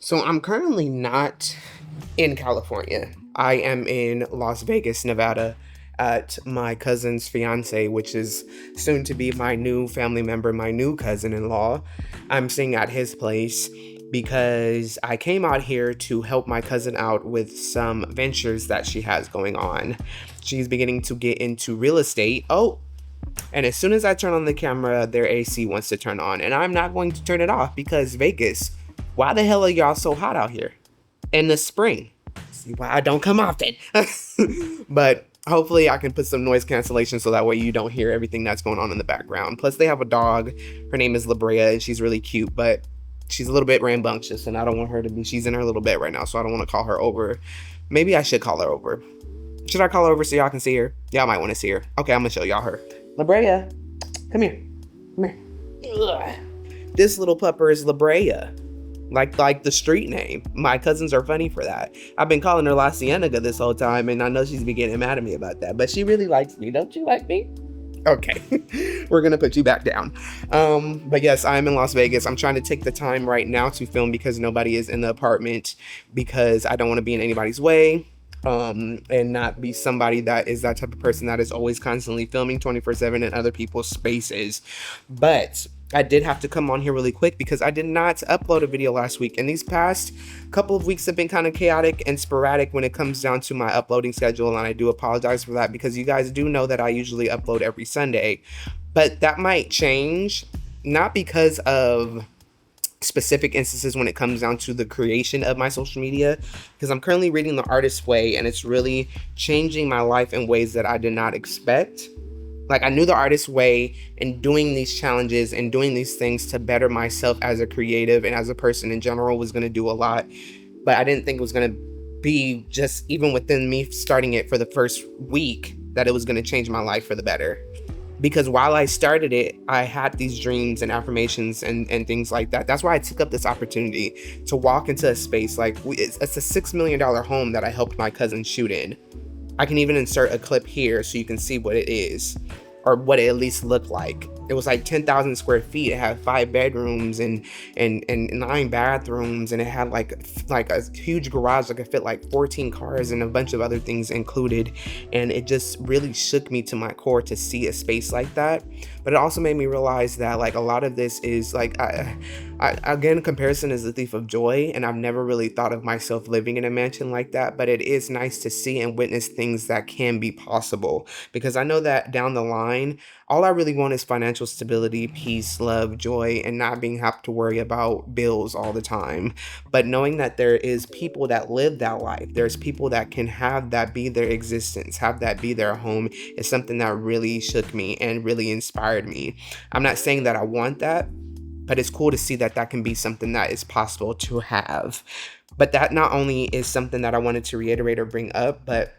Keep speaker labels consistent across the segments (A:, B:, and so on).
A: So I'm currently not in California. I am in Las Vegas, Nevada, at my cousin's fiance, which is soon to be my new family member, my new cousin-in-law. I'm staying at his place because I came out here to help my cousin out with some ventures that she has going on. She's beginning to get into real estate. Oh, and as soon as I turn on the camera, their AC wants to turn on, and I'm not going to turn it off because Vegas. Why the hell are y'all so hot out here in the spring? See why I don't come often. But hopefully I can put some noise cancellation so that way you don't hear everything that's going on in the background. Plus they have a dog. Her name is La Brea and she's really cute, but she's a little bit rambunctious and I don't want her to be, she's in her little bed right now, so I don't want to call her over. Maybe I should call her over. Should I call her over so y'all can see her? Y'all might want to see her. Okay, I'm gonna show y'all her. La Brea, come here. Come here. Ugh. This little pupper is La Brea. Like the street name. My cousins are funny for that. I've been calling her La Cienega this whole time, and I know she's been getting mad at me about that, but she really likes me. Don't you like me? Okay, we're gonna put you back down. But yes, I'm in Las Vegas. I'm trying to take the time right now to film because nobody is in the apartment because I don't want to be in anybody's way. And not be somebody that is that type of person that is always constantly filming 24/7 in other people's spaces. But I did have to come on here really quick because I did not upload a video last week, and these past couple of weeks have been kind of chaotic and sporadic when it comes down to my uploading schedule, and I do apologize for that because you guys do know that I usually upload every Sunday, but that might change, not because of specific instances when it comes down to the creation of my social media, because I'm currently reading The Artist's Way and it's really changing my life in ways that I did not expect. Like, I knew The Artist's Way and doing these challenges and doing these things to better myself as a creative and as a person in general was going to do a lot, but I didn't think it was going to be just even within me starting it for the first week that it was going to change my life for the better. Because while I started it, I had these dreams and affirmations and things like that. That's why I took up this opportunity to walk into a space like it's a $6 million home that I helped my cousin shoot in. I can even insert a clip here so you can see what it is, or what it at least looked like. It was like 10,000 square feet. It had 5 bedrooms and 9 bathrooms, and it had like a huge garage that could fit like 14 cars and a bunch of other things included. And it just really shook me to my core to see a space like that. But it also made me realize that like a lot of this is like, again, comparison is the thief of joy, and I've never really thought of myself living in a mansion like that, but it is nice to see and witness things that can be possible, because I know that down the line, all I really want is financial stability, peace, love, joy, and not being have to worry about bills all the time. But knowing that there is people that live that life, there's people that can have that be their existence, have that be their home, is something that really shook me and really inspired me. I'm not saying that I want that, but it's cool to see that that can be something that is possible to have. But that not only is something that I wanted to reiterate or bring up, but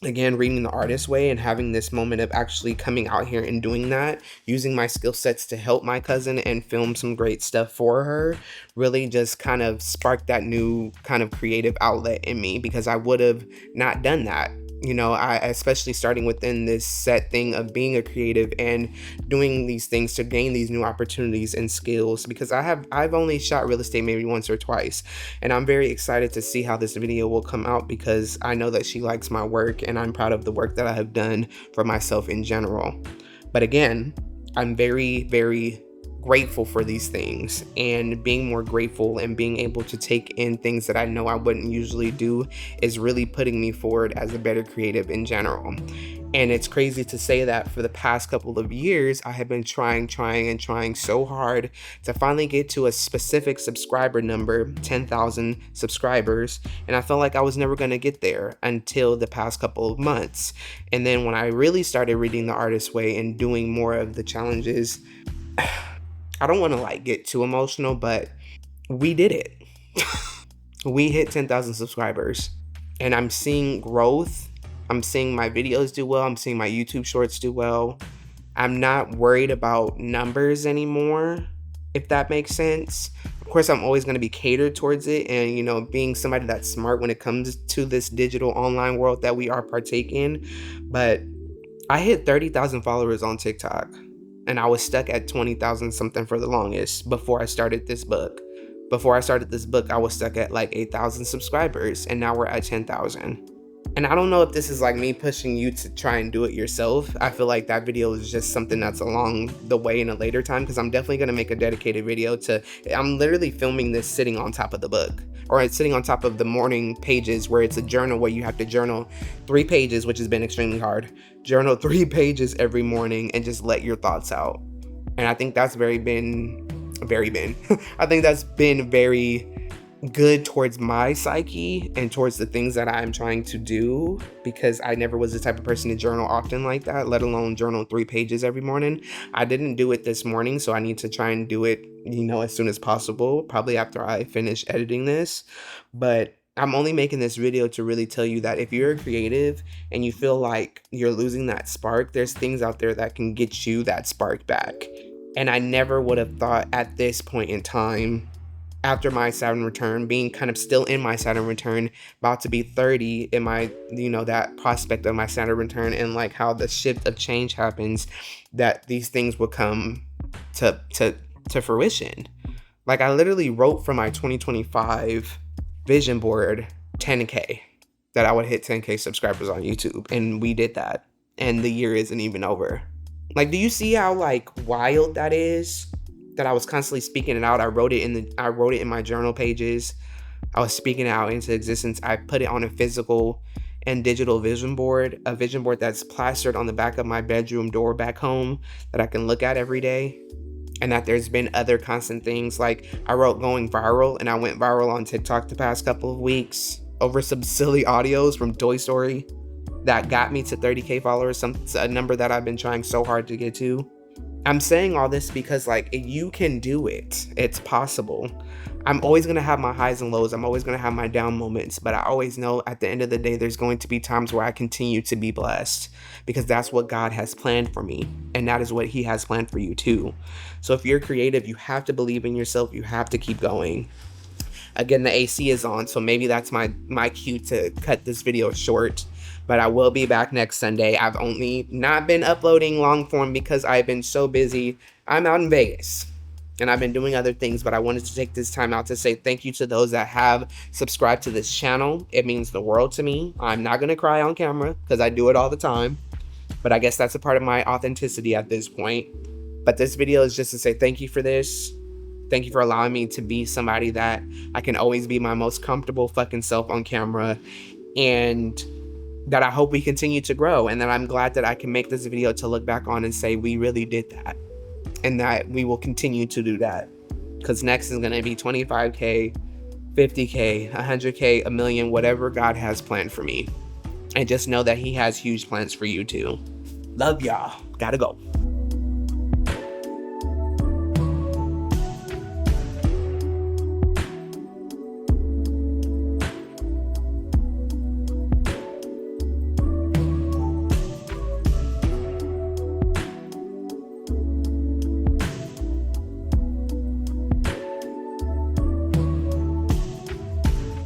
A: again, reading The Artist's Way and having this moment of actually coming out here and doing that, using my skill sets to help my cousin and film some great stuff for her, really just kind of sparked that new kind of creative outlet in me, because I would have not done that. You know, I especially starting within this set thing of being a creative and doing these things to gain these new opportunities and skills, because I've only shot real estate maybe once or twice, and I'm very excited to see how this video will come out, because I know that she likes my work and I'm proud of the work that I have done for myself in general. But again, I'm very, very grateful for these things, and being more grateful and being able to take in things that I know I wouldn't usually do is really putting me forward as a better creative in general. And it's crazy to say that for the past couple of years, I have been trying so hard to finally get to a specific subscriber number, 10,000 subscribers. And I felt like I was never going to get there until the past couple of months. And then when I really started reading The Artist's Way and doing more of the challenges, I don't want to like get too emotional, but we did it. We hit 10,000 subscribers, and I'm seeing growth. I'm seeing my videos do well. I'm seeing my YouTube shorts do well. I'm not worried about numbers anymore, if that makes sense. Of course, I'm always going to be catered towards it, and you know, being somebody that's smart when it comes to this digital online world that we are partaking. But I hit 30,000 followers on TikTok, and I was stuck at 20,000 something for the longest before I started this book. Before I started this book, I was stuck at like 8,000 subscribers, and now we're at 10,000. And I don't know if this is like me pushing you to try and do it yourself. I feel like that video is just something that's along the way in a later time, because I'm definitely going to make a dedicated video to, I'm literally filming this sitting on top of the book, or it's sitting on top of the morning pages, where it's a journal where you have to journal 3 pages, which has been extremely hard. Journal 3 pages every morning and just let your thoughts out. And I think that's I think that's been very good towards my psyche and towards the things that I'm trying to do, because I never was the type of person to journal often like that, let alone journal 3 pages every morning. I didn't do it this morning, so I need to try and do it, as soon as possible, probably after I finish editing this. But I'm only making this video to really tell you that if you're a creative and you feel like you're losing that spark, there's things out there that can get you that spark back. And I never would have thought at this point in time, after my Saturn return, being kind of still in my Saturn return, about to be 30 in my, that prospect of my Saturn return, and like how the shift of change happens, that these things will come to fruition. Like, I literally wrote for my 2025 vision board 10K, that I would hit 10K subscribers on YouTube, and we did that, and the year isn't even over. Like, do you see how like wild that is? That I was constantly speaking it out. I wrote it in my journal pages. I was speaking it out into existence. I put it on a physical and digital vision board, a vision board that's plastered on the back of my bedroom door back home, that I can look at every day. And that there's been other constant things, like I wrote going viral, and I went viral on TikTok the past couple of weeks over some silly audios from Toy Story that got me to 30K followers, a number that I've been trying so hard to get to. I'm saying all this because, like, you can do it. It's possible. I'm always going to have my highs and lows. I'm always going to have my down moments. But I always know at the end of the day, there's going to be times where I continue to be blessed, because that's what God has planned for me. And that is what he has planned for you too. So if you're creative, you have to believe in yourself. You have to keep going. Again, the AC is on, so maybe that's my cue to cut this video short. But I will be back next Sunday. I've only not been uploading long form because I've been so busy. I'm out in Vegas, and I've been doing other things, but I wanted to take this time out to say thank you to those that have subscribed to this channel. It means the world to me. I'm not going to cry on camera because I do it all the time, but I guess that's a part of my authenticity at this point. But this video is just to say thank you for this. Thank you for allowing me to be somebody that I can always be my most comfortable fucking self on camera, and that I hope we continue to grow, and that I'm glad that I can make this video to look back on and say we really did that, and that we will continue to do that, because next is going to be 25K, 50K, 100K, a million, whatever God has planned for me. And just know that he has huge plans for you too. Love y'all. Gotta go.